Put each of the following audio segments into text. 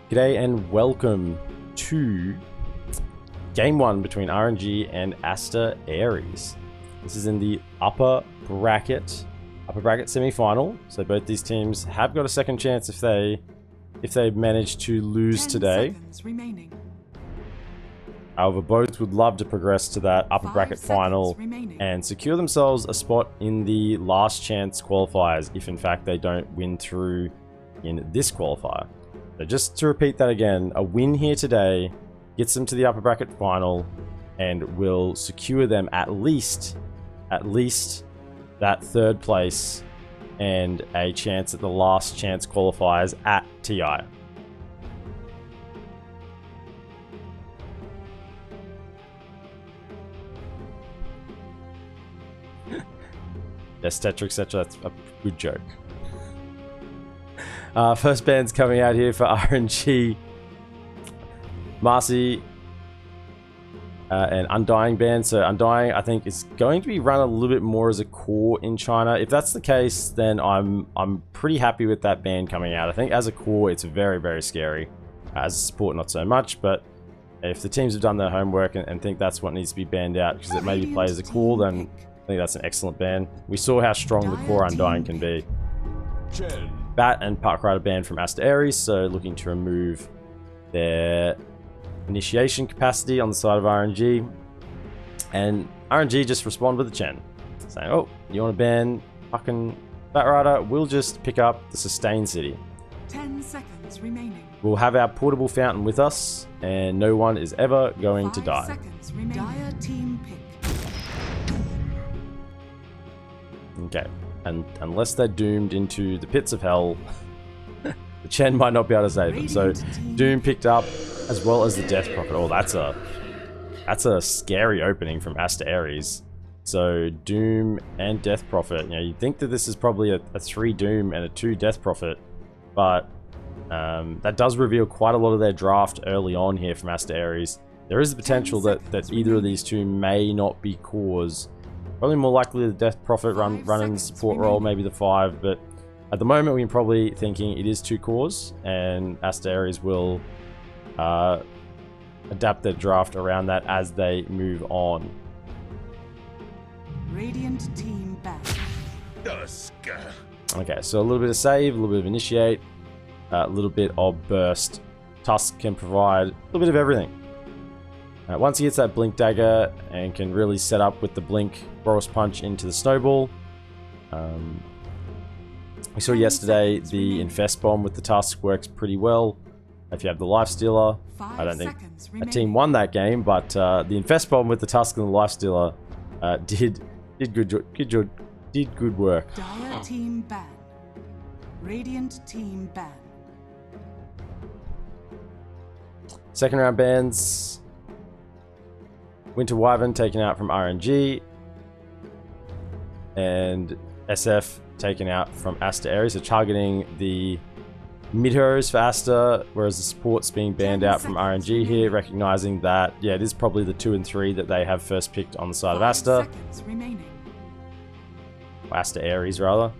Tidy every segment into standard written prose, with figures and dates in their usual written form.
G'day and welcome to Game 1 between RNG and AsterAries. This is in the upper bracket semi-final. So both these teams have got a second chance if they manage to lose today. However, both would love to progress to that upper bracket final and secure themselves a spot in the last chance qualifiers if in fact they don't win through in this qualifier. So just to repeat that again, a win here today gets them to the upper bracket final and will secure them at least that third place and a chance at the last chance qualifiers at TI. Yes, etc. That's a good joke. First bands coming out here for RNG. Marcy and Undying band. So Undying, I think, is going to be run a little bit more as a core in China. If that's the case, then I'm pretty happy with that band coming out. I think as a core, it's very, very scary. As a support, not so much. But if the teams have done their homework and think that's what needs to be banned out because it maybe plays as a core, then I think that's an excellent ban. We saw how strong the core Undying can be. Bat and Park Rider ban from Aster.Aries, so looking to remove their initiation capacity on the side of RNG. And RNG just respond with a Chen, saying, oh, you want to ban fucking Bat Rider? We'll just pick up the Sustain City. 10 seconds remaining. We'll have our portable fountain with us, and no one is ever going to die. 5 seconds remaining. Dire team pick. Okay. And unless they're doomed into the pits of hell, the Chen might not be able to save them. So Doom picked up, as well as the Death Prophet. Oh, that's a scary opening from Aster.Aries. So Doom and Death Prophet. You know, you'd think that this is probably a 3 Doom and a 2 Death Prophet, but that does reveal quite a lot of their draft early on here from Aster.Aries. There is the potential that either of these two may not be cores. Probably more likely the Death Prophet run in the support role, maybe the 5, but at the moment we're probably thinking it is 2 cores, and Aster.Aries will adapt their draft around that as they move on. Radiant team back. Okay, so a little bit of save, a little bit of initiate, a little bit of burst. Tusk can provide a little bit of everything. Once he gets that Blink Dagger and can really set up with the Blink Boros Punch into the Snowball. We saw yesterday the Infest Bomb with the Tusk works pretty well. If you have the Life Stealer, I don't think a team won that game, but the Infest Bomb with the Tusk and the Life Stealer did good work. Dire team ban. Radiant team ban. Second round bans. Winter Wyvern taken out from RNG, and SF taken out from Aster.Aries, so targeting the mid-heroes for Aster, whereas the support's being banned out from RNG here, recognizing that, yeah, it is probably the 2 and 3 that they have first picked on the side of Aster. Or Aster.Aries, rather.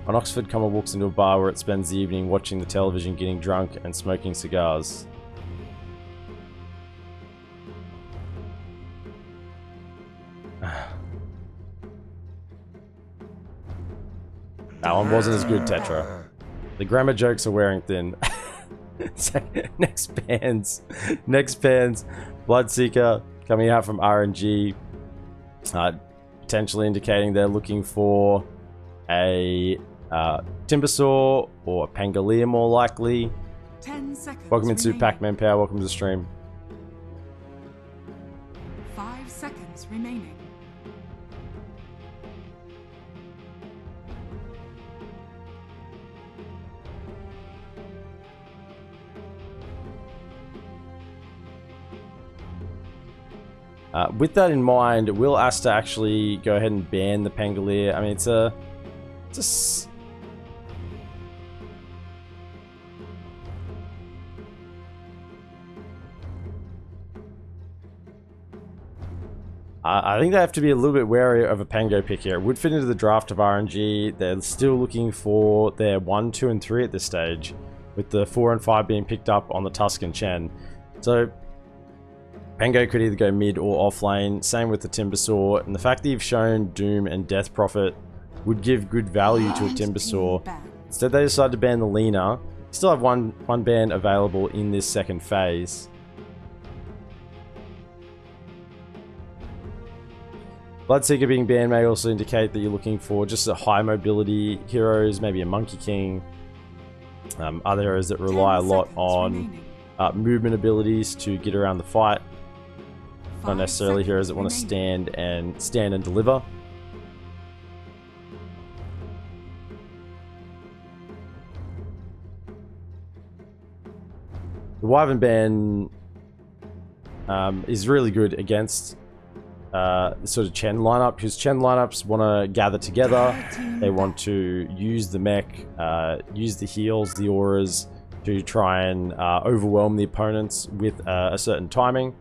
On Oxford, Comer walks into a bar where it spends the evening watching the television, getting drunk, and smoking cigars. That one wasn't as good, Tetra. The grammar jokes are wearing thin. Next bands. Bloodseeker coming out from RNG. Potentially indicating they're looking for a Timbersaw or a Pangolier, more likely. 10 seconds. Welcome into Pac-Man Power. Welcome to the stream. 5 seconds remaining. With that in mind, will Aster actually go ahead and ban the Pangolier? I mean, it's a I think they have to be a little bit wary of a Pango pick here. It would fit into the draft of RNG. They're still looking for their 1, 2, and 3 at this stage. with the 4 and 5 being picked up on the Tuscan Chen. So Pango could either go mid or off lane. Same with the Timbersaw, and the fact that you've shown Doom and Death Prophet would give good value to a Timbersaw. Instead they decided to ban the Lina. Still have one ban available in this second phase. Bloodseeker being banned may also indicate that you're looking for just a high mobility heroes, maybe a Monkey King. Other heroes that rely a lot on movement abilities to get around the fight. Not necessarily heroes that want to stand and deliver. The Wyvern ban is really good against the sort of Chen lineup, because Chen lineups want to gather together. They want to use the mech, use the heals, the auras to try and overwhelm the opponents with a certain timing.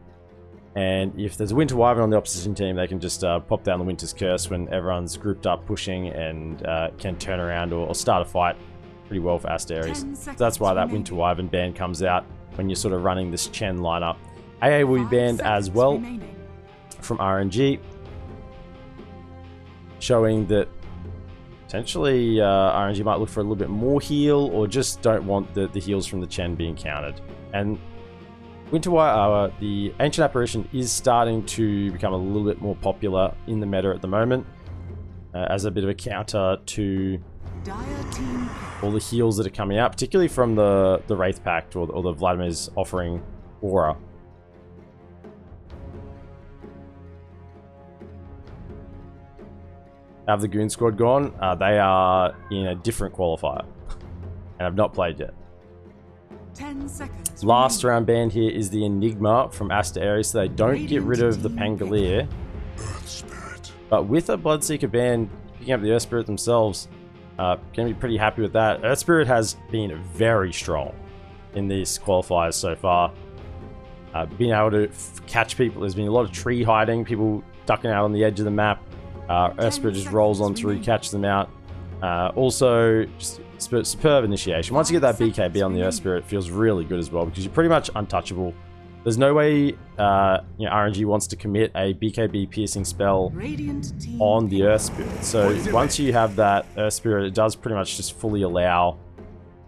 And if there's a Winter Wyvern on the opposition team, they can just pop down the Winter's Curse when everyone's grouped up pushing, and can turn around or start a fight pretty well for AsterAries. So that's why that Winter Wyvern ban comes out when you're sort of running this Chen lineup. AA will be banned as well from RNG, showing that potentially RNG might look for a little bit more heal, or just don't want the heals from the Chen being countered. And the Ancient Apparition is starting to become a little bit more popular in the meta at the moment, as a bit of a counter to all the heals that are coming out, particularly from the Wraith Pact or the Vladimir's offering aura. Have the Goon Squad gone? They are in a different qualifier and have not played yet. 10 seconds. Last round ban here is the Enigma from AsterAries, so they don't get rid of the Pangolier. But with a Bloodseeker ban, picking up the Earth Spirit themselves, going to be pretty happy with that. Earth Spirit has been very strong in these qualifiers so far. Being able to catch people, there's been a lot of tree hiding, people ducking out on the edge of the map. Earth Spirit just rolls on through, catch them out. Also, just superb initiation. Once you get that BKB on the Earth Spirit, it feels really good as well, because you're pretty much untouchable. There's no way RNG wants to commit a BKB piercing spell on the Earth Spirit. So once you have that Earth Spirit, it does pretty much just fully allow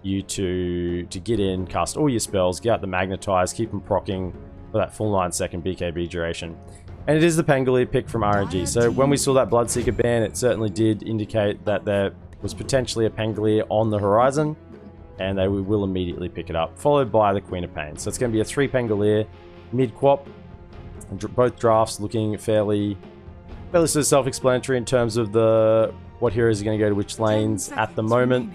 you to get in, cast all your spells, get out the Magnetize, keep them proccing for that full 9-second BKB duration. And it is the Pangolier pick from RNG. So when we saw that Bloodseeker ban, it certainly did indicate that there was potentially a Pangolier on the horizon, and they will immediately pick it up, followed by the Queen of Pain. So it's going to be a 3 Pangolier mid-quap. Both drafts looking fairly sort of self-explanatory in terms of what heroes are going to go to which lanes at the moment.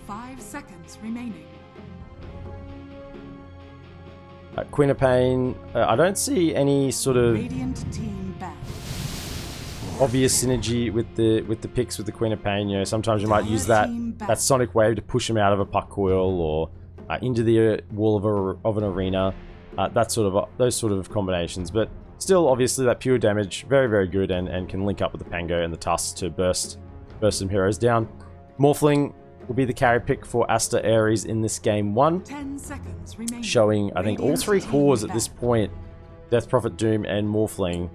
5 seconds remaining. Queen of Pain, I don't see any sort of obvious synergy with the picks with the Queen of Pain. You know, sometimes you might use that Sonic Wave to push them out of a puck coil, or into the wall of an arena. Those sort of combinations. But still, obviously, that pure damage, very, very good, and can link up with the Pango and the Tusk to burst some heroes down. Morphling will be the carry pick for AsterAries in this game 1. 10 seconds remaining. Showing, I think, all 3 cores at this point: Death Prophet, Doom, and Morphling.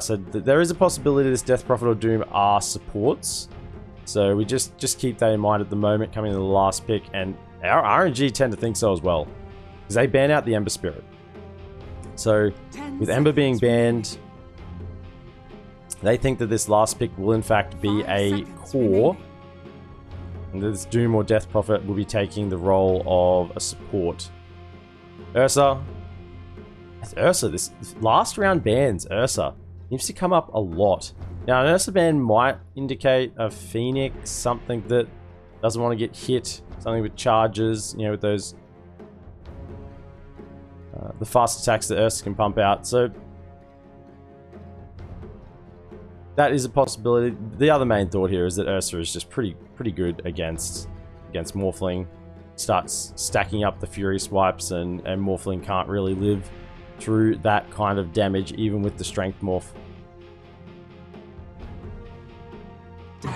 So there is a possibility this Death Prophet or Doom are supports. So we just keep that in mind at the moment, coming to the last pick. And our RNG tend to think so as well, because they ban out the Ember Spirit. So with Ember being banned, they think that this last pick will in fact be a core, and this Doom or Death Prophet will be taking the role of a support. Ursa, this last round bans Ursa seems to come up a lot. Now, an Ursa ban might indicate a Phoenix, something that doesn't want to get hit, something with charges, you know, with those the fast attacks that Ursa can pump out. So that is a possibility. The other main thought here is that Ursa is just pretty good against Morphling. Starts stacking up the Fury swipes, and Morphling can't really live through that kind of damage, even with the Strength Morph.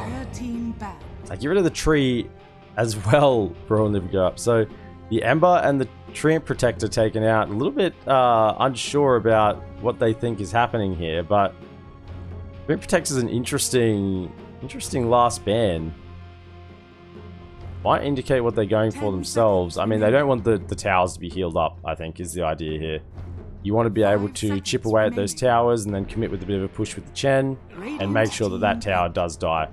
Entire team banned. I get rid of the tree as well for all never go up. So the Ember and the Treant Protector taken out. A little bit unsure about what they think is happening here, but Treant Protector is an interesting last ban. Might indicate what they're going for themselves. I mean, they don't want the towers to be healed up, I think, is the idea here. You want to be able to chip away at those towers and then commit with a bit of a push with the Chen and make sure that that tower does die.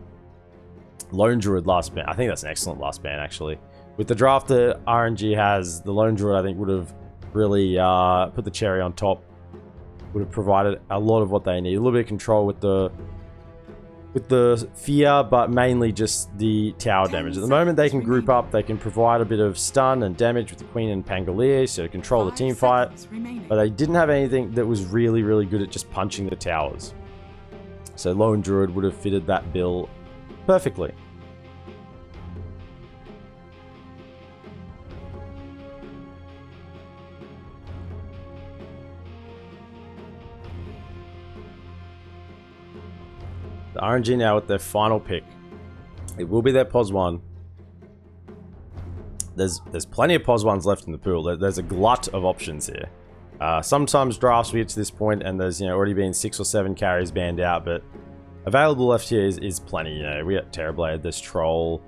Lone Druid last ban. I think that's an excellent last ban, actually. With the draft that RNG has, the Lone Druid, I think, would have really put the cherry on top. Would have provided a lot of what they need. A little bit of control with the fear, but mainly just the tower damage. At the moment, they can group up. They can provide a bit of stun and damage with the Queen and Pangolier, so control the team fight. But they didn't have anything that was really, really good at just punching the towers. So Lone Druid would have fitted that bill perfectly. The RNG now with their final pick. It will be their POS 1. There's plenty of POS 1s left in the pool. There's a glut of options here. Sometimes drafts we get to this point and there's already been 6 or 7 carries banned out, but available left here is plenty. We got Terrorblade, there's Troll,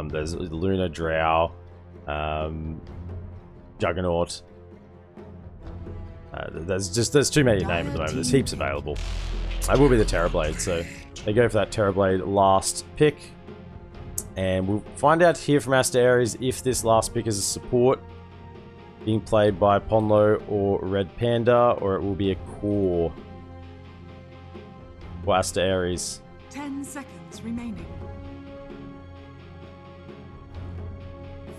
there's Luna Drow, Juggernaut. There's too many to name at the moment. There's heaps available. I will be the Terrorblade, so they go for that Terrorblade last pick. And we'll find out here from AsterAries if this last pick is a support being played by Ponlo or Red Panda, or it will be a core for AsterAries. 10 seconds remaining.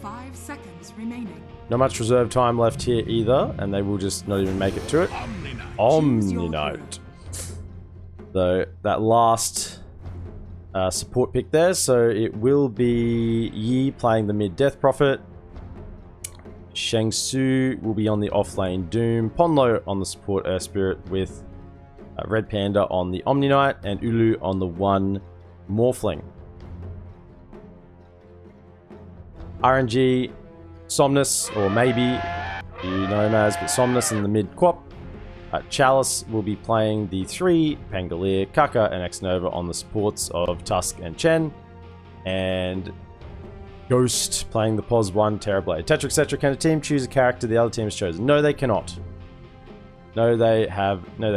5 seconds remaining. Not much reserve time left here either, and they will just not even make it to it. Omni-Knight. So that last support pick there, so it will be Yi playing the mid Death Prophet. Shang Tzu will be on the offlane Doom. Ponlo on the support Earth Spirit with Red Panda on the Omni-Knight and Ulu on the 1 Morphling. RNG, Somnus, or maybe you know him as, but Somnus in the mid Quap. Chalice will be playing the 3 Pangolier, Kaka, and X-Nova on the supports of Tusk and Chen. And Ghost playing the POS 1 Terrorblade. Tetra, etc. Can a team choose a character the other team has chosen? No, they cannot. No, they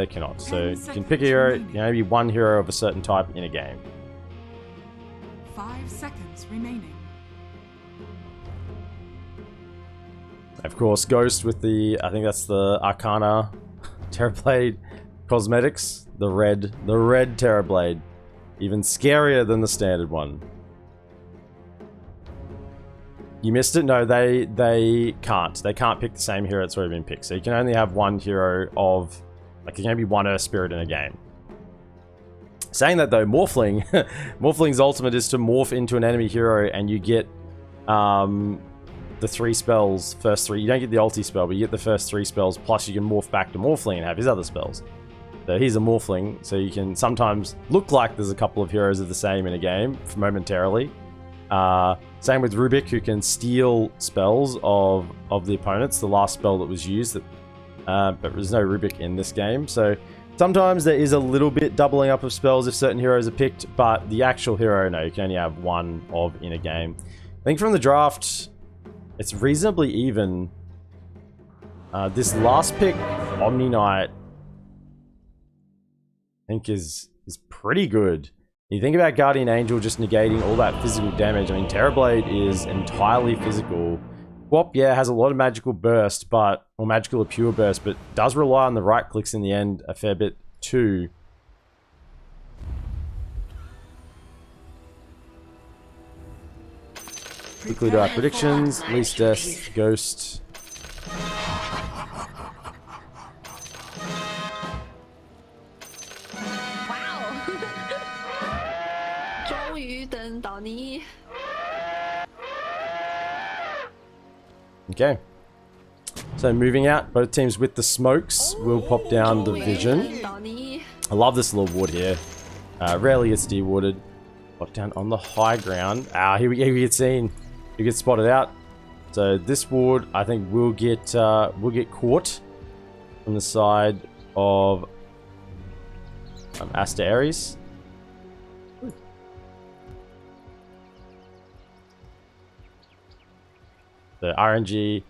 cannot. So you can pick a hero, maybe one hero of a certain type in a game. 5 seconds remaining. Of course, Ghost with the, I think that's the Arcana Terrorblade cosmetics. The red Terrorblade. Even scarier than the standard one. You missed it? No, they can't. They can't pick the same hero that's already been picked. So you can only have one hero of, like, it can only be one Earth Spirit in a game. Saying that though, Morphling, Morphling's ultimate is to morph into an enemy hero and you get the 3 spells, first 3. You don't get the ulti spell, but you get the first 3 spells, plus you can morph back to Morphling and have his other spells. So he's a Morphling, so you can sometimes look like there's a couple of heroes of the same in a game momentarily. Same with Rubik, who can steal spells of the opponents, the last spell that was used, but there's no Rubik in this game. So sometimes there is a little bit doubling up of spells if certain heroes are picked, but the actual hero, no, you can only have one of in a game. I think from the draft, it's reasonably even. This last pick, Omni-Knight, I think is pretty good. You think about Guardian Angel just negating all that physical damage. I mean, Terrorblade is entirely physical. Quap, yeah, has a lot of magical burst, or magical or pure burst, but does rely on the right clicks in the end a fair bit too. Quickly to our predictions. Least Death, Ghost. Okay. So moving out, both teams with the smokes will pop down the vision. I love this little ward here. Rarely gets de-warded. Got down on the high ground. Here we get seen. He gets spotted out. So this ward, I think, will get caught from the side of AsterAries. The RNG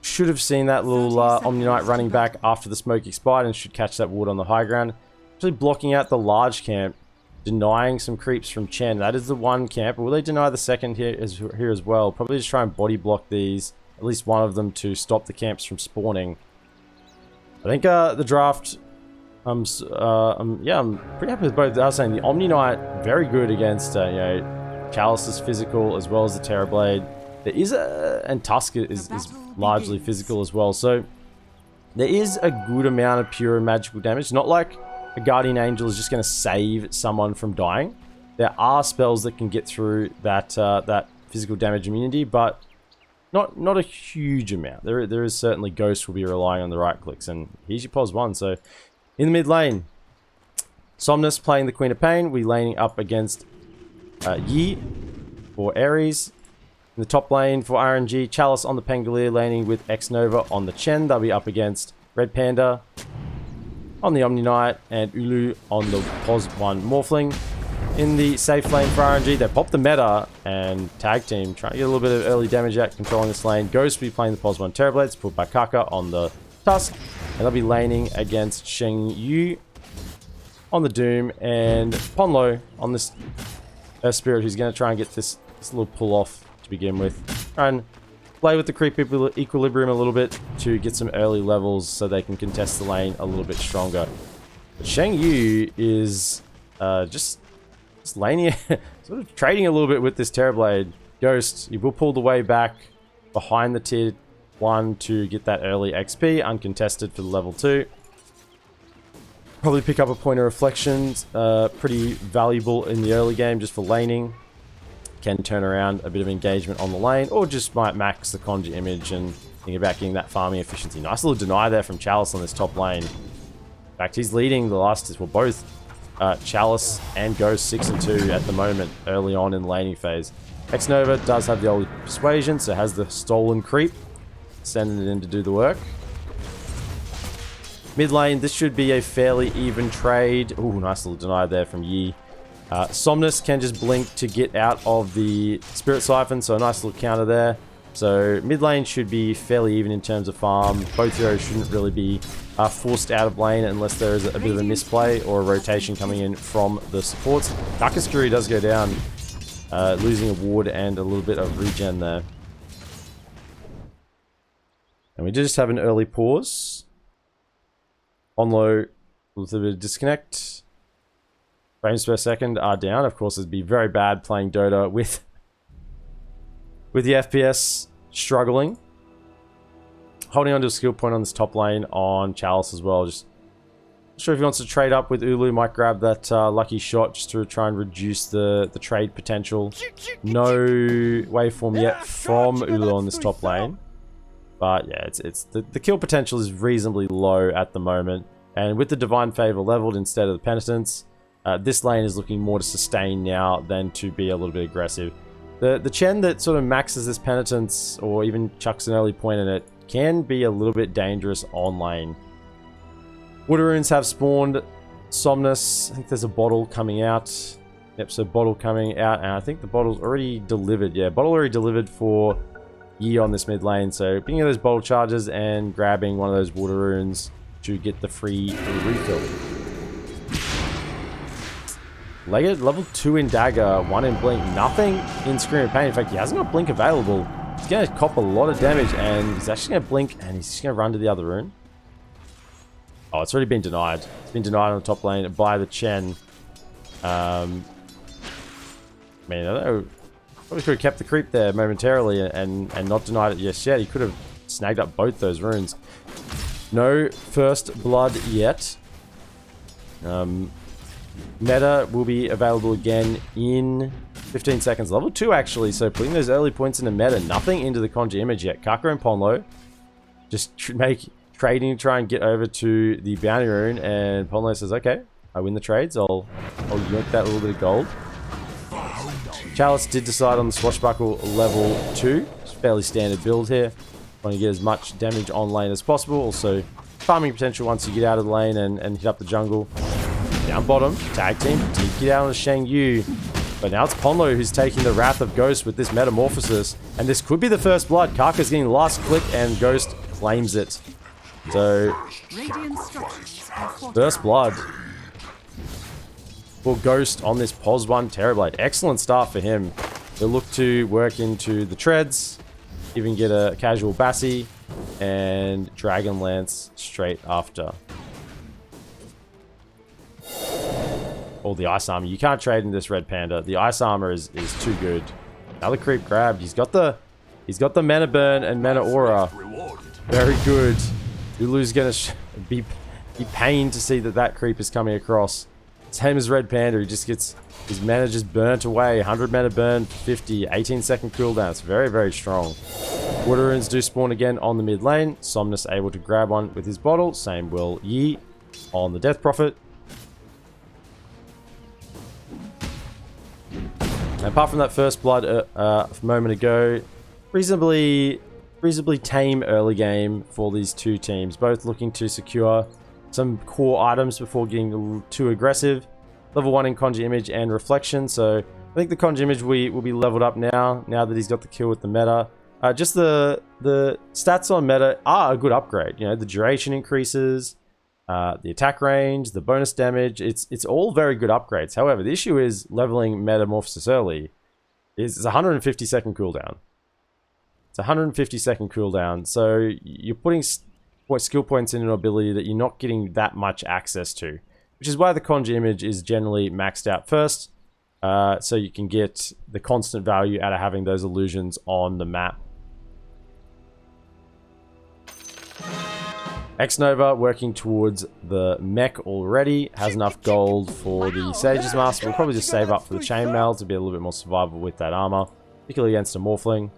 should have seen that little Omni Knight running back after the smoke expired and should catch that ward on the high ground. Actually blocking out the large camp, denying some creeps from Chen. That is the one camp. Will they deny the second here as well? Probably just try and body block these, at least one of them, to stop the camps from spawning. I think the draft, yeah, I'm pretty happy with both. I was saying the Omni Knight, very good against, you know, Chalice's physical as well as the Terrorblade. There is and Tusk is largely physical as well. So there is a good amount of pure magical damage. Not like a Guardian Angel is just going to save someone from dying. There are spells that can get through that that physical damage immunity, but not a huge amount. There is certainly Ghost will be relying on the right clicks, and here's your pos 1. So in the mid lane, Somnus playing the Queen of Pain. We laning up against Yi for Aries. In the top lane for RNG, Chalice on the Pangolier laning with X-Nova on the Chen. They'll be up against Red Panda on the Omni Knight and Ulu on the pos 1 Morphling. In the safe lane for RNG, they pop the meta and tag team, trying to get a little bit of early damage out, controlling this lane. Ghost will be playing the pos 1 Terrorblades, put by Kaka on the Tusk, and they'll be laning against Sheng Yu on the Doom and Ponlo on this Spirit, who's going to try and get this little pull off to begin with. Try and play with the creep equilibrium a little bit to get some early levels so they can contest the lane a little bit stronger. But Sheng Yu is just laning, sort of trading a little bit with this Terrorblade. Ghost, he will pull the way back behind the tier 1 to get that early XP, uncontested for the level 2. Probably pick up a point of reflections, pretty valuable in the early game just for laning. Can turn around a bit of engagement on the lane, or just might max the conjure image and think about getting that farming efficiency. Nice little deny there from Chalice on this top lane. In fact, he's leading the last, well, both Chalice and Ghost 6 and 2 at the moment, early on in the laning phase. X-Nova does have the old persuasion, so has the stolen creep, sending it in to do the work. Mid lane, this should be a fairly even trade. Ooh, nice little deny there from Yi. Somnus can just blink to get out of the Spirit Siphon, so a nice little counter there. So mid lane should be fairly even in terms of farm. Both heroes shouldn't really be forced out of lane unless there is a bit of a misplay or a rotation coming in from the supports. Darkest Fury does go down, losing a ward and a little bit of regen there. And we just have an early pause. On low, a little bit of disconnect. Frames per second are down. Of course, it'd be very bad playing Dota with the FPS struggling. Holding onto a skill point on this top lane on Chalice as well. Just not sure if he wants to trade up with Ulu. Might grab that lucky shot just to try and reduce the trade potential. No waveform yet from Ulu on this top lane. But yeah, it's the kill potential is reasonably low at the moment. And with the Divine Favor leveled instead of the Penitence, this lane is looking more to sustain now than to be a little bit aggressive. The Chen that sort of maxes this Penitence or even chucks an early point in it can be a little bit dangerous on lane. Woodaroons have spawned. Somnus, I think there's a bottle coming out. Yep, so bottle coming out, and I think the bottle's already delivered. Yeah, bottle already delivered for Yi on this mid lane, so picking those bottle charges and grabbing one of those Woodaroons to get the free refill. Legged, level 2 in Dagger, 1 in Blink, nothing in Scream of Pain. In fact, he hasn't got Blink available. He's going to cop a lot of damage, and he's actually going to Blink, and he's just going to run to the other rune. Oh, it's already been denied. It's been denied on the top lane by the Chen. Man, I don't know. Probably could have kept the creep there momentarily and not denied it just yet. He could have snagged up both those runes. No first blood yet. Meta will be available again in 15 seconds. Level 2 actually, so putting those early points into meta. Nothing into the Conjure Image yet. Kaka and Ponlo just trading to try and get over to the Bounty Rune, and Ponlo says, okay, I win the trades. I'll yank that little bit of gold. Chalice did decide on the Swashbuckle level 2. It's fairly standard build here. Want to get as much damage on lane as possible. Also, farming potential once you get out of the lane and hit up the jungle. Down bottom, tag team did get out on Shang Yu. But now it's Ponlo who's taking the Wrath of Ghost with this Metamorphosis. And this could be the first blood. Kaka's getting the last click and Ghost claims it. So, first blood for Ghost on this POS 1 Terrorblade. Excellent start for him. They'll look to work into the treads, even get a casual Bassi, and Dragonlance straight after. Or the Ice Armor. You can't trade in this Red Panda. The Ice Armor is too good. Another creep grabbed. He's got the Mana Burn and Mana Aura. Very good. Lulu's gonna be pained to see that creep is coming across. Same as Red Panda, he just gets his mana just burnt away. 100 mana burn, 50, 18-second cooldown. It's very, very strong. Water Runes do spawn again on the mid lane. Somnus able to grab one with his bottle. Same will Yi on the Death Prophet. And apart from that first blood a moment ago, reasonably tame early game for these two teams. Both looking to secure some core items before getting a little too aggressive. Level 1 in Conjure Image and Reflection. So I think the Conjure Image will be leveled up now that he's got the kill with the meta. Just the stats on meta are a good upgrade. You know, the duration increases, the attack range, the bonus damage. It's all very good upgrades. However, the issue is leveling Metamorphosis early. It's a 150-second cooldown. It's a 150-second cooldown. So you're putting skill points in an ability that you're not getting that much access to, which is why the Conjure Image is generally maxed out first, so you can get the constant value out of having those illusions on the map. X-Nova working towards the mech already, has enough gold for the Sage's Mask. We'll probably just save up for the Chainmail to be a little bit more survivable with that armor, particularly against a Morphling.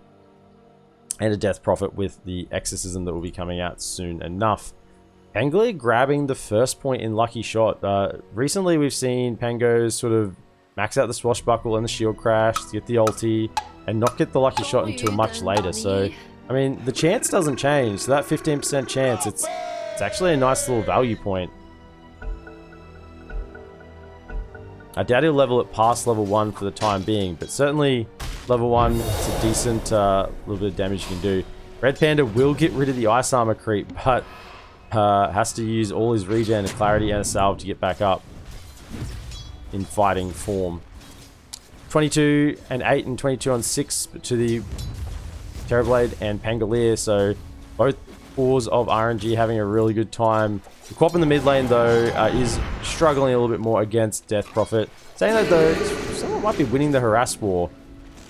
And a Death Prophet with the Exorcism that will be coming out soon enough. Pangolier grabbing the first point in Lucky Shot. Recently we've seen Pangos sort of max out the Swashbuckle and the Shield Crash to get the ulti and not get the Lucky Shot until much later. So, I mean, the chance doesn't change. So that 15% chance, it's actually a nice little value point. I doubt he'll level it past level 1 for the time being, but certainly level 1, it's a decent little bit of damage you can do. Red Panda will get rid of the Ice Armor creep, but has to use all his regen, a Clarity, and a Salve to get back up in fighting form. 22 and 8 and 22 on 6 to the Terrorblade and Pangolier, so both cores of RNG having a really good time. The Quap in the mid lane, though, is struggling a little bit more against Death Prophet. Saying that, though, someone might be winning the Harass War,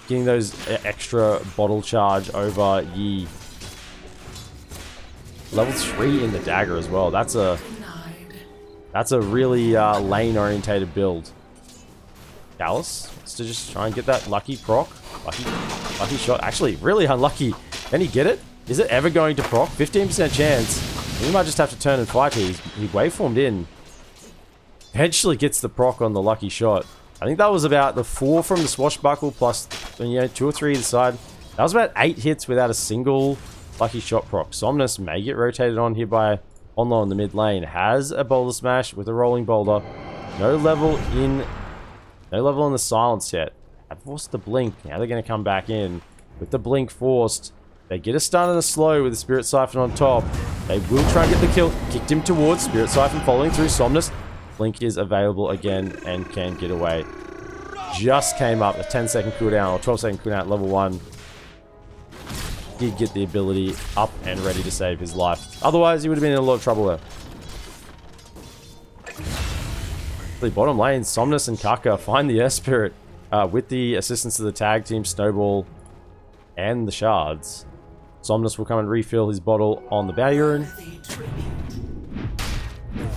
getting those extra bottle charge over Yi. Level 3 in the dagger as well. That's a really lane-orientated build. Chalice wants to just try and get that lucky proc. Lucky shot. Actually, really unlucky. Can he get it? Is it ever going to proc? 15% chance. He might just have to turn and fight here. He waveformed in. Eventually gets the proc on the lucky shot. I think that was about the 4 from the Swashbuckle plus, 2 or 3 either side. That was about 8 hits without a single lucky shot proc. Somnus may get rotated on here by Onlo in the mid lane. Has a boulder smash with a rolling boulder. No level in the silence yet. Have forced the blink. Now they're going to come back in. With the blink forced, they get a stun and a slow with the Spirit Siphon on top. They will try and get the kill. Kicked him towards Spirit Siphon following through Somnus. Blink is available again and can get away. Just came up a 10-second cooldown or 12-second cooldown at level 1. Did get the ability up and ready to save his life. Otherwise, he would have been in a lot of trouble there. The bottom lane, Somnus and Kaka find the Air Spirit with the assistance of the tag team, Snowball, and the Shards. Somnus will come and refill his bottle on the Bounty Rune.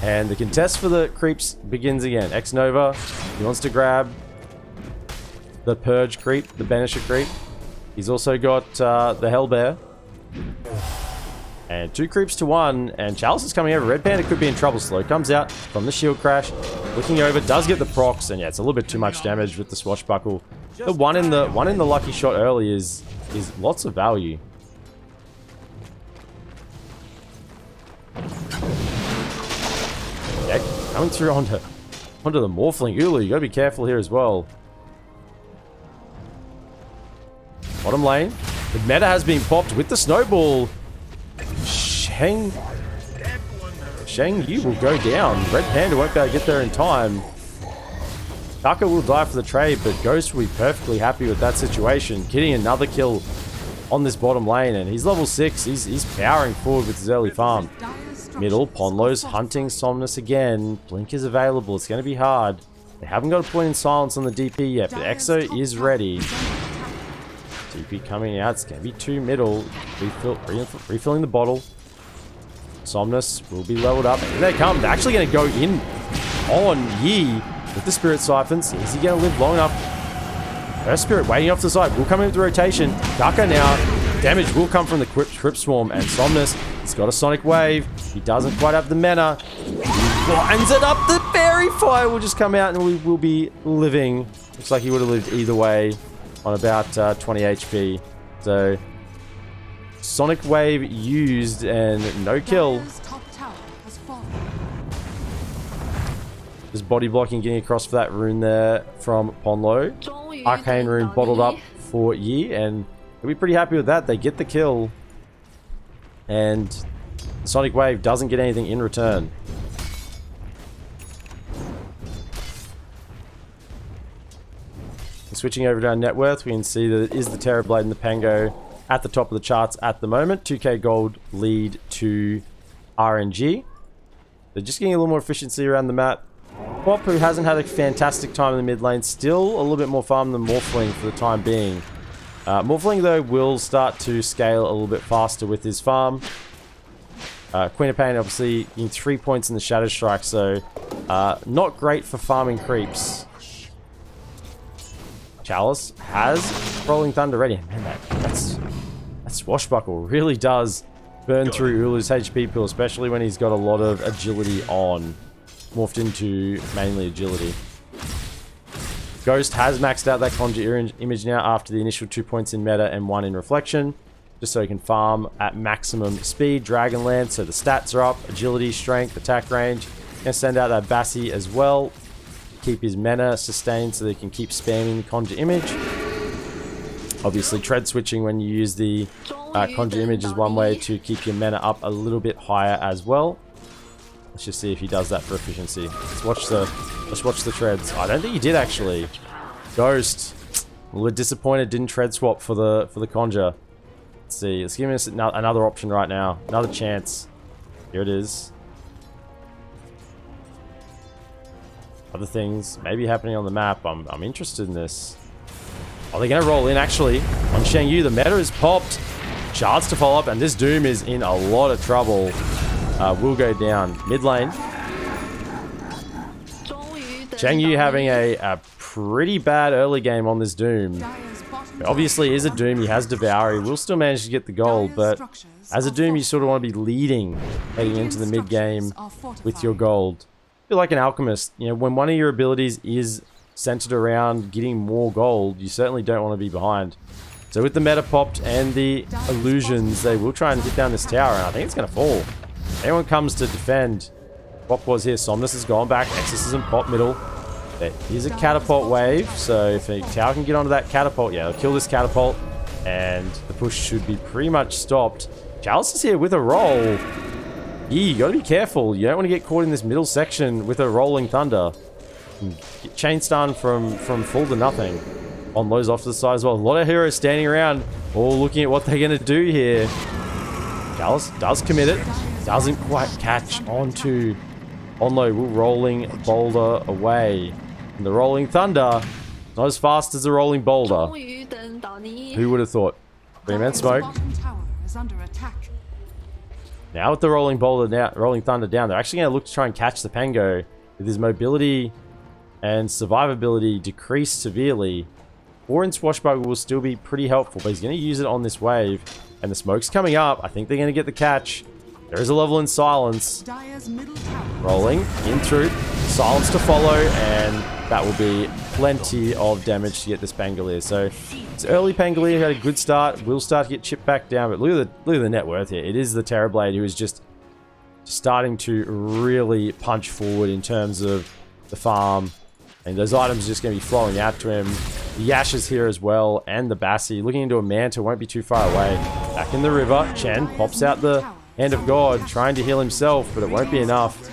And the contest for the creeps begins again. X-Nova, he wants to grab the Purge creep, the Banisher creep. He's also got the Hellbear. And 2 creeps to 1, and Chalice is coming over. Red Panda could be in trouble. Slow comes out from the Shield Crash. Looking over, does get the procs, and yeah, it's a little bit too much damage with the Swashbuckle. The one in the lucky shot early is lots of value. Yeah, coming through onto the Morphling. Ulu, you gotta be careful here as well. Bottom lane. The meta has been popped with the snowball. Sheng Yu will go down. Red Panda won't be able to get there in time. Taka will die for the trade, but Ghost will be perfectly happy with that situation. Getting another kill on this bottom lane, and he's level 6. He's powering forward with his early farm. Middle, Ponlo's hunting Somnus again. Blink is available. It's going to be hard. They haven't got a point in silence on the DP yet, but Exo is ready. DP coming out. It's going to be 2 middle. Refilling the bottle. Somnus will be leveled up. Here they come. They're actually going to go in on Yi with the Spirit Siphons. Is he going to live long enough? First Spirit waiting off the side. Will come in with the rotation. Daka now. Damage will come from the Crypt Swarm. And Somnus, he's got a Sonic Wave. He doesn't quite have the mana. He winds it up. The Fairy Fire will just come out and we will be living. Looks like he would have lived either way on about 20 HP. So, Sonic Wave used and no kill. Just body blocking, getting across for that rune there from Ponlo. Arcane rune bottled up for Yi, and he'll be pretty happy with that. They get the kill, and the Sonic Wave doesn't get anything in return. Switching over to our net worth, we can see that it is the Terrorblade and the Pango at the top of the charts at the moment. 2k gold lead to RNG. They're just getting a little more efficiency around the map. Pop, who hasn't had a fantastic time in the mid lane, still a little bit more farm than Morphling for the time being. Morphling, though, will start to scale a little bit faster with his farm. Queen of Pain, obviously, in 3 points in the Shadow Strike, so not great for farming creeps. Chalice has Rolling Thunder ready. Man, that swashbuckle really does burn through Ulu's HP pool, especially when he's got a lot of agility on. Morphed into mainly agility. Ghost has maxed out that Conjure image now after the initial 2 points in meta and 1 in reflection, just so he can farm at maximum speed. Dragonlance, so the stats are up, agility, strength, attack range. Gonna send out that Bassi as well. Keep his mana sustained so they can keep spamming Conjure image. Obviously, tread switching when you use the Conjure image is one way to keep your mana up a little bit higher as well. Let's just see if he does that for efficiency. Let's watch the treads. I don't think he did actually. Ghost, a little disappointed, didn't tread swap for the Conjure. Let's see. Let's give him another option right now. Another chance. Here it is. Other things maybe happening on the map. I'm interested in this. Oh, they're going to roll in actually on Sheng Yu. The meta is popped. Shards to follow up, and this Doom is in a lot of trouble. Will go down. Mid lane. Sheng Yu having a pretty bad early game on this Doom. It obviously is a Doom. He has Devour. He will still manage to get the gold, but as a Doom, you sort of want to be leading heading into the mid game with your gold. Feel like an alchemist. You know, when one of your abilities is centered around getting more gold, you certainly don't want to be behind. So with the meta popped and the illusions, they will try and hit down this tower, and I think it's going to fall. Anyone comes to defend. What was here? Somnus has gone back. Exorcism pop middle. There is a catapult wave, so if a tower can get onto that catapult, yeah, they'll kill this catapult, and the push should be pretty much stopped. Chalice is here with a roll. Yeah, you gotta be careful. You don't want to get caught in this middle section with a Rolling Thunder. Get chain stun from full to nothing. On lows off to the side as well. A lot of heroes standing around, all looking at what they're gonna do here. Chalice does commit it. Doesn't quite catch onto Onlo. Will Rolling Boulder away. And the Rolling Thunder, not as fast as the Rolling Boulder. Who would have thought? 3-man smoke. Now with the Rolling Thunder down, they're actually going to look to try and catch the Pango with his mobility and survivability decreased severely. 4 in Swashbuckle will still be pretty helpful, but he's going to use it on this wave. And the smoke's coming up. I think they're going to get the catch. There is a level in silence. Dire's middle tower. Rolling in through. Silence to follow, and that will be plenty of damage to get this Pangolier. So it's early Pangolier, had a good start. Will start to get chipped back down, but look at the net worth here. It is the Terrorblade who is just starting to really punch forward in terms of the farm. And those items are just going to be flowing out to him. The Yash is here as well, and the Bassi. Looking into a Manta, won't be too far away. Back in the river, Chen pops out the Hand of God, trying to heal himself, but it won't be enough.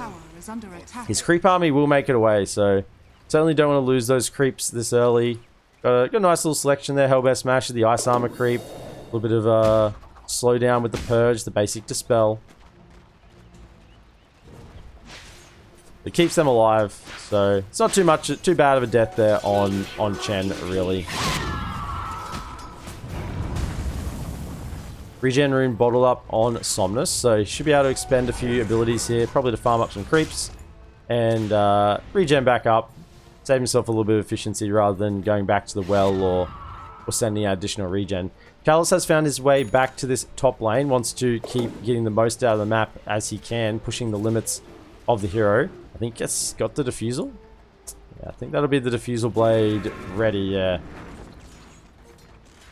His creep army will make it away, so certainly don't want to lose those creeps this early. Got a nice little selection there. Hellbear Smasher, the Ice Armor creep. A little bit of slowdown with the Purge, the basic Dispel. It keeps them alive, so it's not too bad of a death there on Chen, really. Regen rune bottled up on Somnus, so he should be able to expend a few abilities here, probably to farm up some creeps and regen back up, save himself a little bit of efficiency rather than going back to the well or sending out additional regen. Chalice has found his way back to this top lane, wants to keep getting the most out of the map as he can, pushing the limits of the hero. I think it's got the Diffusal. Yeah, I think that'll be the Diffusal Blade ready, yeah.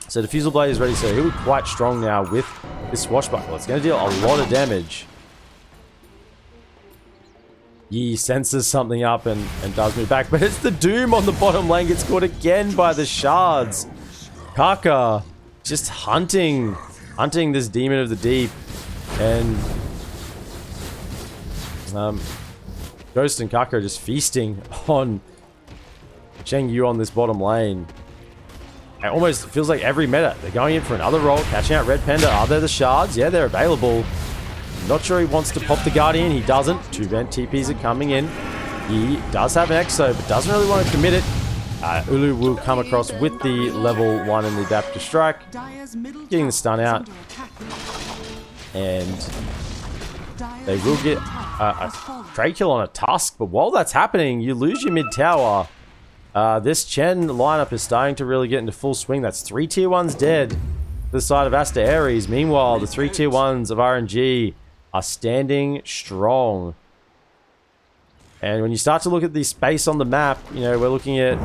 So Diffusal Blade is ready, so he'll be quite strong now with this Swashbuckler. It's going to deal a lot of damage. He senses something up and does move back, but it's the Doom on the bottom lane. Gets caught again by the shards. Kaka just hunting this Demon of the Deep. And Ghost and Kaka are just feasting on Cheng Yu on this bottom lane. It almost feels like every meta, they're going in for another roll, catching out Red Panda. Are there the shards? Yeah, they're available. Not sure he wants to pop the Guardian. He doesn't. 2 vent TPs are coming in. He does have an Exo, but doesn't really want to commit it. Ulu will come across with the level 1 and the Adaptive Strike. Getting the stun out. And they will get a trade kill on a Tusk, but while that's happening, you lose your mid tower. This Chen lineup is starting to really get into full swing. That's 3 tier 1s dead to the side of Aster.Aries. Meanwhile, the 3 tier 1s of RNG are standing strong. And when you start to look at the space on the map, you know, we're looking at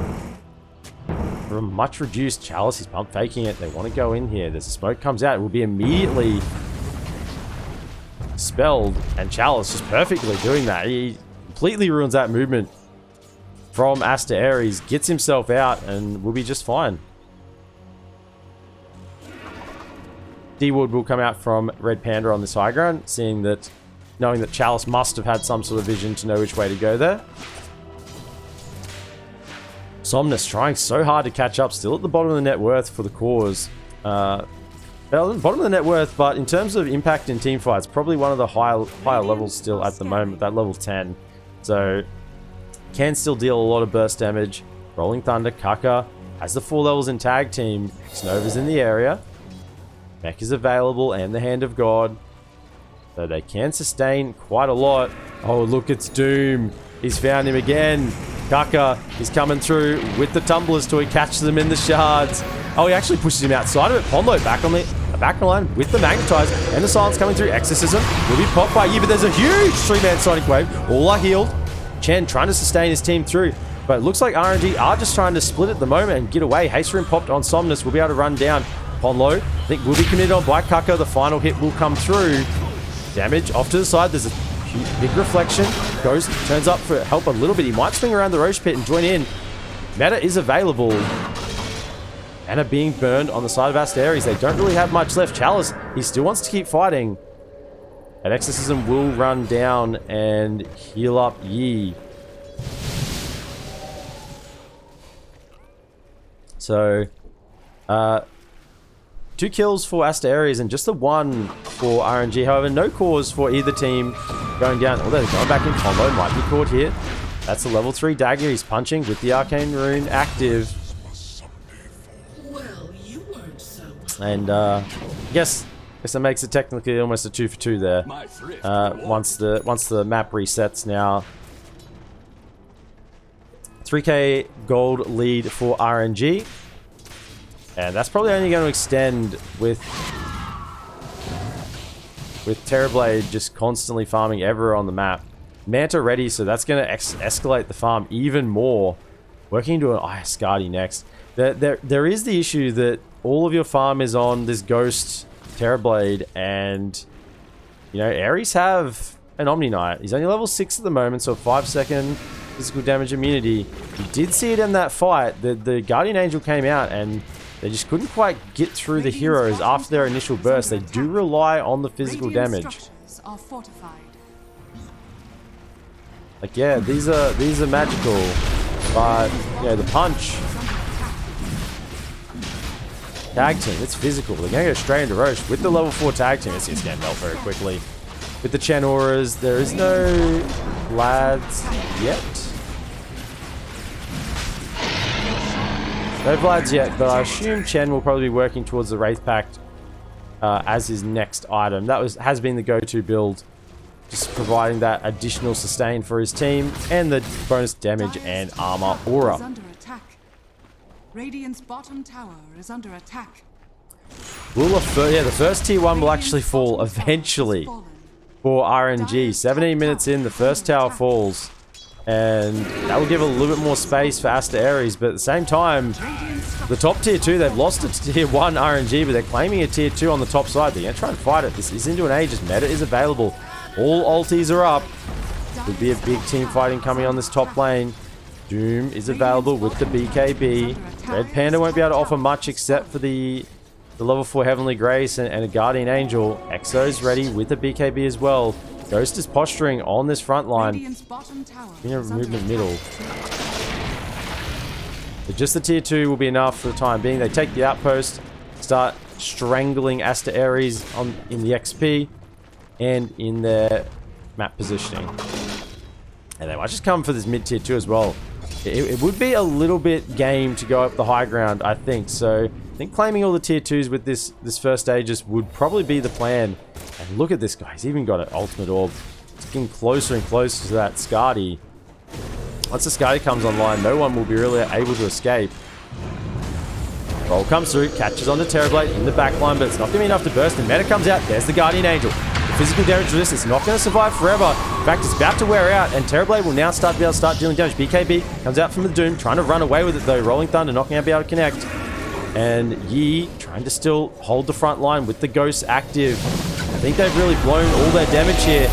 a much reduced Chalice. He's pump faking it. They want to go in here. There's a smoke comes out. It will be immediately spelled, and Chalice just perfectly doing that. He completely ruins that movement from Aster.Aries, gets himself out, and will be just fine. D-Wood will come out from Red Panda on this high ground, knowing that Chalice must have had some sort of vision to know which way to go there. Somnus trying so hard to catch up, still at the bottom of the net worth for the cause. Well, bottom of the net worth, but in terms of impact in team fights, probably one of the higher levels still at the moment, that level 10. So can still deal a lot of burst damage. Rolling Thunder, Kaka has the 4 levels in tag team. Snova's in the area. Mech is available and the Hand of God. So they can sustain quite a lot. Oh, look, it's Doom. He's found him again. Kaka is coming through with the tumblers till he catches them in the shards. Oh, he actually pushes him outside of it. Ponlo back on the line with the Magnetize and the silence coming through. Exorcism will be popped by you, but there's a huge 3-man Sonic Wave. All are healed. Chen trying to sustain his team through, but it looks like RNG are just trying to split at the moment and get away. Haste Rune popped on Somnus. Will be able to run down. Ponlo, I think, will be committed on by Kaka. The final hit will come through. Damage off to the side. There's a big reflection. Goes, turns up for help a little bit. He might swing around the Roche Pit and join in. Meta is available. Anna being burned on the side of Aster.Aries. They don't really have much left. Chalice, he still wants to keep fighting. That Exorcism will run down and heal up Yi. So, 2 kills for Aster.Aries and just the 1 for RNG. However, no cause for either team going down. Although they're going back in combo, might be caught here. That's a level 3 dagger. He's punching with the Arcane Rune active. And I guess that makes it technically almost a 2 for 2 there. Once the map resets now. 3k gold lead for RNG. And that's probably only going to extend with with Terrorblade just constantly farming everywhere on the map. Manta ready, so that's going to escalate the farm even more. Working into an Astar'Aries next. There is the issue that all of your farm is on this Ghost Terrorblade, and you know, Aries have an Omni Knight. He's only level 6 at the moment, so 5-second physical damage immunity. You did see it in that fight. The Guardian Angel came out and they just couldn't quite get through the heroes after their initial burst. They do rely on the physical damage. Like, yeah, these are magical, but you know, the punch. Tag team, it's physical. They're going to go straight into Roche with the level 4 tag team. It's going to melt very quickly. With the Chen auras, there is no Vlads yet. No Vlads yet, but I assume Chen will probably be working towards the Wraith Pact as his next item. That has been the go-to build, just providing that additional sustain for his team and the bonus damage and armor aura. Radiant's bottom tower is under attack. The first tier 1 will actually fall eventually for RNG. 17 minutes in, the first tower falls. And that will give a little bit more space for AsterAries, but at the same time, the top tier 2, they've lost it to tier 1 RNG, but they're claiming a tier 2 on the top side. They're going to try and fight it. This is into an Aegis. Meta is available. All ultis are up. Could be a big team fighting coming on this top lane. Doom is available with the BKB. Red Panda won't be able to offer much except for the level 4 Heavenly Grace and a Guardian Angel. Exo's ready with the BKB as well. Ghost is posturing on this front line. In a movement middle. But just the tier 2 will be enough for the time being. They take the outpost, start strangling AsterAries in the XP and in their map positioning. And they might just come for this mid tier 2 as well. It would be a little bit game to go up the high ground, I think. So I think claiming all the tier 2s with this first Aegis would probably be the plan. And look at this guy. He's even got an ultimate orb. It's getting closer and closer to that Skadi. Once the Skadi comes online, no one will be really able to escape. Roll comes through, catches onto Terrorblade in the back line, but it's not going to be enough to burst. And Meta comes out. There's the Guardian Angel. Physical damage resist, it's not going to survive forever. In fact, it's about to wear out, and Terrorblade will now be able to start dealing damage. BKB comes out from the Doom, trying to run away with it though. Rolling Thunder not going to be able to connect. And Yi trying to still hold the front line with the Ghosts active. I think they've really blown all their damage here.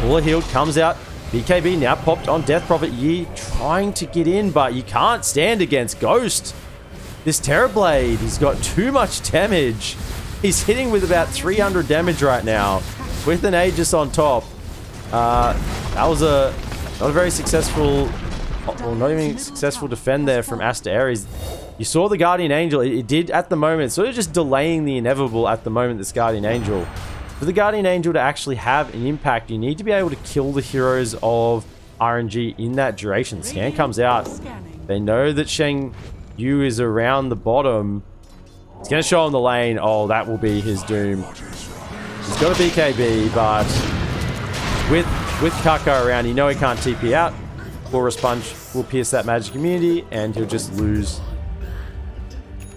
All healed comes out. BKB now popped on Death Prophet. Yi trying to get in, but you can't stand against Ghost. This Terrorblade, he's got too much damage. He's hitting with about 300 damage right now, with an Aegis on top. That was not a very successful, or not even successful defend there from AsterAries. You saw the Guardian Angel. It did at the moment, sort of just delaying the inevitable at the moment, this Guardian Angel. For the Guardian Angel to actually have an impact, you need to be able to kill the heroes of RNG in that duration. Scan comes out. They know that Sheng Yu is around the bottom. He's going to show on the lane. Oh, that will be his doom. He's got a BKB, but with Kaka around, you know he can't TP out. Chorus Punch will pierce that magic immunity, and he'll just lose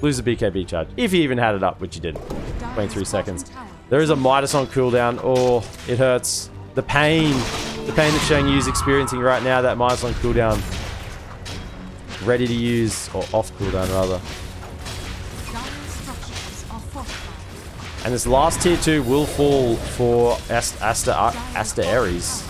the BKB charge. If he even had it up, which he didn't. 23 seconds. There is a Midas on cooldown. Oh, it hurts. The pain that Shang Yu's experiencing right now, that Midas on cooldown. Ready to use, or off cooldown rather. And this last tier 2 will fall for AsterAries.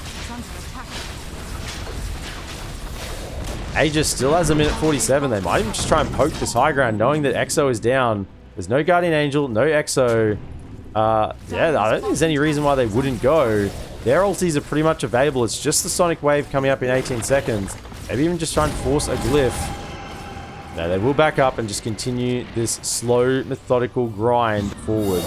Aegis still has a minute 47. They might even just try and poke this high ground, knowing that EXO is down. There's no Guardian Angel, no EXO. Yeah, I don't think there's any reason why they wouldn't go. Their ultis are pretty much available. It's just the Sonic Wave coming up in 18 seconds. Maybe even just try and force a glyph. No, they will back up and just continue this slow, methodical grind forward.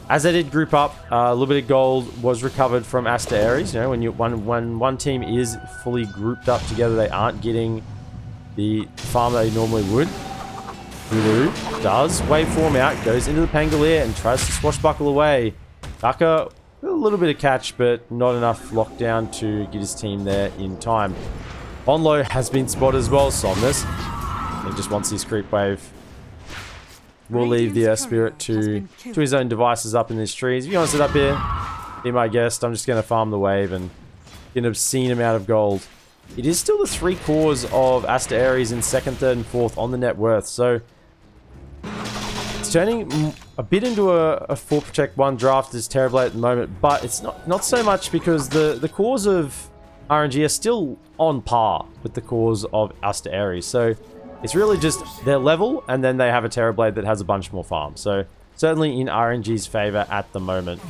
As they did group up, a little bit of gold was recovered from AsterAries. You know, when one team is fully grouped up together, they aren't getting the farm that they normally would. Hulu does waveform out, goes into the Pangolier and tries to swashbuckle away. Kaka, a little bit of catch, but not enough lockdown to get his team there in time. Onlo has been spotted as well, Somnus. He just wants his creep wave. We'll leave the Spirit to his own devices up in these trees. If you want to sit up here, be my guest. I'm just going to farm the wave and get an obscene amount of gold. It is still the 3 cores of AsterAries in 2nd, 3rd, and 4th on the net worth. So it's turning a bit into a 4 Protect 1 draft is Terrorblade at the moment, but it's not so much because the cores of RNG are still on par with the cores of AsterAries. So it's really just their level, and then they have a Terrorblade that has a bunch more farm. So certainly in RNG's favor at the moment.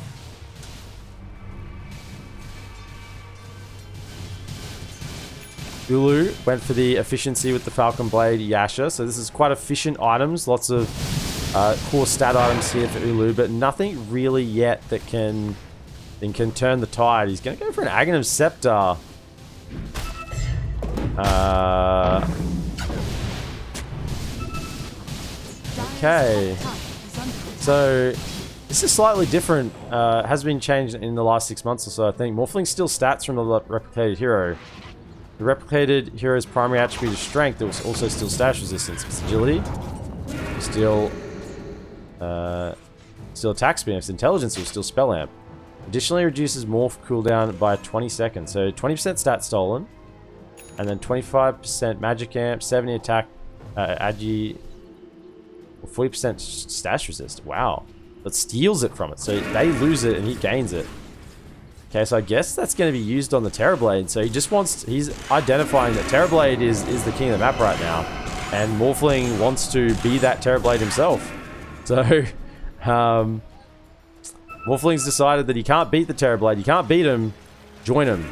Ulu went for the efficiency with the Falcon Blade Yasha, so this is quite efficient items. Lots of core stat items here for Ulu, but nothing really yet that can turn the tide. He's going to go for an Aghanim Scepter. Okay. So this is slightly different. Has been changed in the last 6 months or so, I think. Morphling steal stats from the replicated hero. The replicated hero's primary attribute is strength. It was also still stash resistance. It's agility. Still attack speed. If it's intelligence, it will still spell amp. Additionally, reduces morph cooldown by 20 seconds. So 20% stat stolen, and then 25% magic amp, 70 attack, agi, 40% stash resist. Wow, that steals it from it. So they lose it and he gains it. Okay, so I guess that's going to be used on the Terrorblade. So he's identifying that Terrorblade is the king of the map right now, and Morphling wants to be that Terrorblade himself. So, Morphling's decided that he can't beat the Terrorblade. You can't beat him, join him.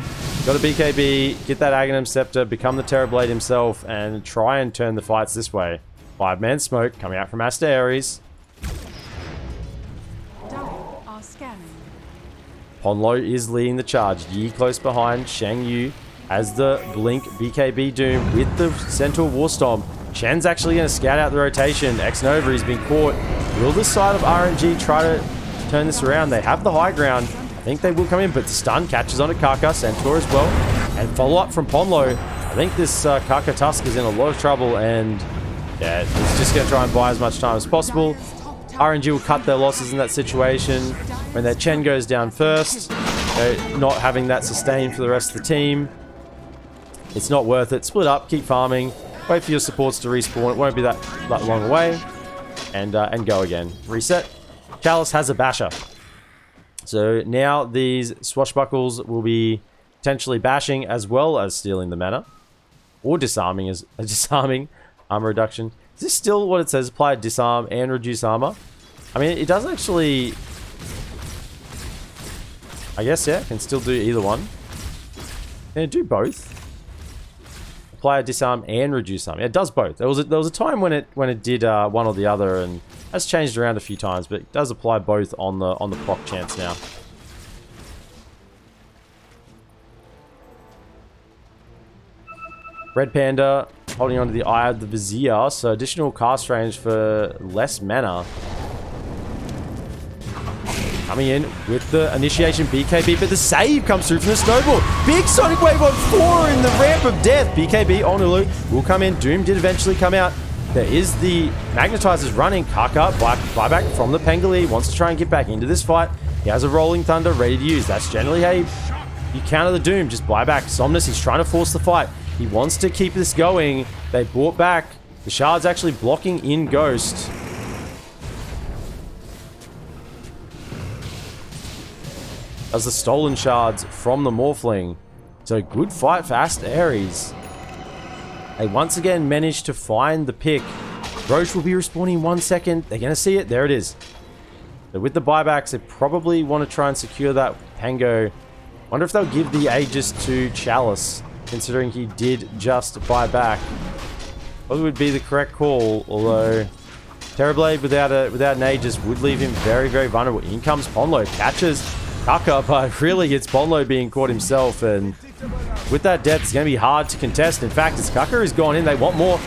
Got a BKB, get that Aghanim Scepter, become the Terrorblade himself, and try and turn the fights this way. 5-man smoke coming out from Aster.Aries. Ponlo is leading the charge. Yi close behind. Shang Yu as the Blink BKB Doom with the Centaur Warstorm. Shen's actually going to scout out the rotation. X-Nova has been caught. Will the side of RNG try to turn this around? They have the high ground. I think they will come in, but the stun catches on to Kaka. Centaur as well. And follow-up from Ponlo. I think this Kaka Tusk is in a lot of trouble, and yeah, it's just going to try and buy as much time as possible. RNG will cut their losses in that situation. When their Chen goes down first, not having that sustained for the rest of the team, it's not worth it. Split up, keep farming, wait for your supports to respawn. It won't be that long away, and go again. Reset. Chalice has a basher, so now these swashbuckles will be potentially bashing as well as stealing the mana, or disarming as a disarming armor reduction. Is this still what it says? Apply disarm and reduce armor. I mean, it doesn't actually. I guess, yeah, can still do either one. Can it do both? Apply a disarm and reduce armor. It does both. There was a time when it did one or the other, and has changed around a few times, but it does apply both on the proc chance now. Red Panda holding on to the Eye of the Vizier, so additional cast range for less mana. Coming in with the initiation BKB, but the save comes through from the snowball. Big Sonic Wave on 4 in the ramp of death. BKB on Ulu will come in. Doom did eventually come out. There is the Magnetizers running. Kaka, buyback from the Pengali. Wants to try and get back into this fight. He has a Rolling Thunder ready to use. That's generally how you counter the Doom. Just buy back. Somnus, he's trying to force the fight. He wants to keep this going. They brought back. The Shard's actually blocking in Ghost. As the stolen shards from the Morphling. So good fight for Aster.Aries. They once again managed to find the pick. Roche will be respawning in 1 second. They're going to see it. There it is. So with the buybacks, they probably want to try and secure that Pango. Wonder if they'll give the Aegis to Chalice, considering he did just buy back. Probably would be the correct call, although Terrorblade without an Aegis would leave him very, very vulnerable. In comes Ponlo, catches Kaka, but really it's Ponlo being caught himself, and with that death, it's going to be hard to contest. In fact, as Kaka has gone in, they want more.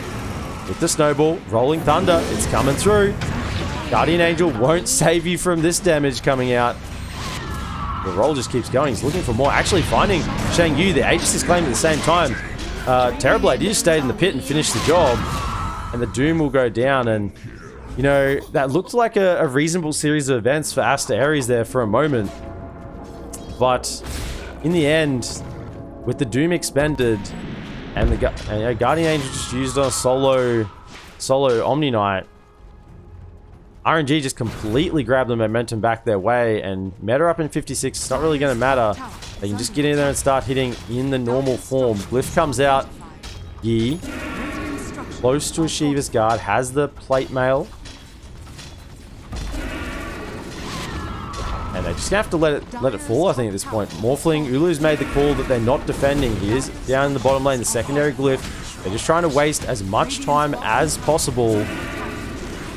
With the snowball, Rolling Thunder, it's coming through. Guardian Angel won't save you from this damage coming out. The roll just keeps going. He's looking for more. Actually finding Shang Yu. The Aegis is claimed at the same time. Terrorblade, he just stayed in the pit and finished the job. And the Doom will go down, and You know, that looked like a reasonable series of events for AsterAries there for a moment. But in the end, with the Doom expended and the Guardian Angel just used on a solo Omni Knight, RNG just completely grabbed the momentum back their way, and meta up in 56, it's not really going to matter. They can just get in there and start hitting in the normal form. Glyph comes out. Yi, close to a Shiva's Guard, has the plate mail. And they're just going to have to let it fall, I think, at this point. Morphling, Ulu's made the call that they're not defending. He is down in the bottom lane, the secondary Glyph. They're just trying to waste as much time as possible.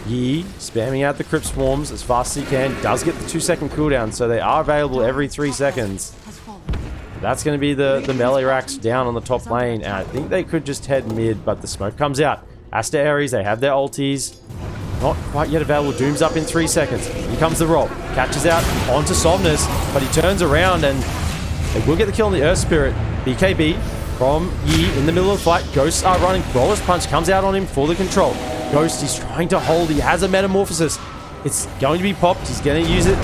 Yi spamming out the Crypt Swarms as fast as he can. Does get the 2-second cooldown, so they are available every 3 seconds. That's going to be the melee racks down on the top lane, and I think they could just head mid, but the smoke comes out. AsterAries, they have their ultis. Not quite yet available. Doom's up in 3 seconds. Here comes the roll. Catches out onto Somnus, but he turns around and they will get the kill on the Earth Spirit. BKB from Yi in the middle of the fight. Ghosts are running. Brawler's Punch comes out on him for the control. Ghost, he's trying to hold. He has a Metamorphosis. It's going to be popped. He's going to use it.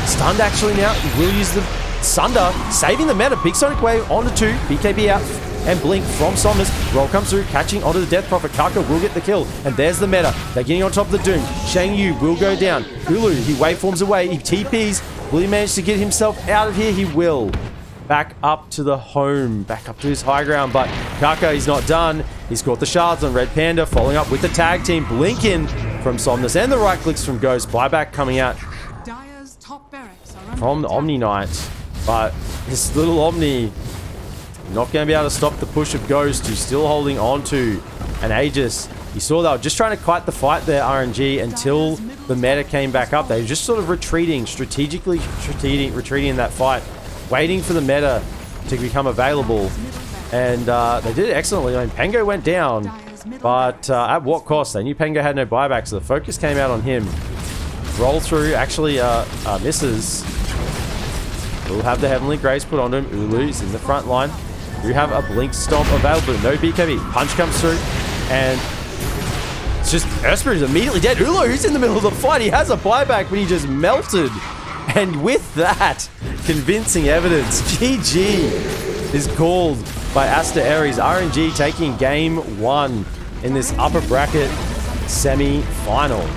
Stunned actually now. He will use the Sunder, saving the meta. Big Sonic Wave onto 2. BKB out. And Blink from Somnus. Roll comes through, catching onto the Death Prophet. Kaka will get the kill. And there's the meta. They're getting on top of the Doom. Shang Yu will go down. Ulu, he waveforms away. He TPs. Will he manage to get himself out of here? He will. Back up to the home. Back up to his high ground. But Kaka, he's not done. He's caught the shards on Red Panda. Following up with the tag team. Blink in from Somnus. And the right clicks from Ghost. Buyback coming out from the Omni Knight. But this little Omni not going to be able to stop the push of Ghost, who's still holding on to an Aegis. You saw they were just trying to fight the fight there, RNG, until the meta came back up. They were just sort of retreating, strategically retreating in that fight, waiting for the meta to become available. And they did it excellently. I mean, Pango went down, but at what cost? They knew Pango had no buyback, so the focus came out on him. Roll through, actually misses. We'll have the Heavenly Grace put on him. Ulu's in the front line. You have a Blink Stomp available. No BKB. Punch comes through. And it's just Earthspirit is immediately dead. Ulu, who's in the middle of the fight. He has a buyback, but he just melted. And with that, convincing evidence, GG is called by AsterAries. RNG taking game 1 in this upper bracket semi-final.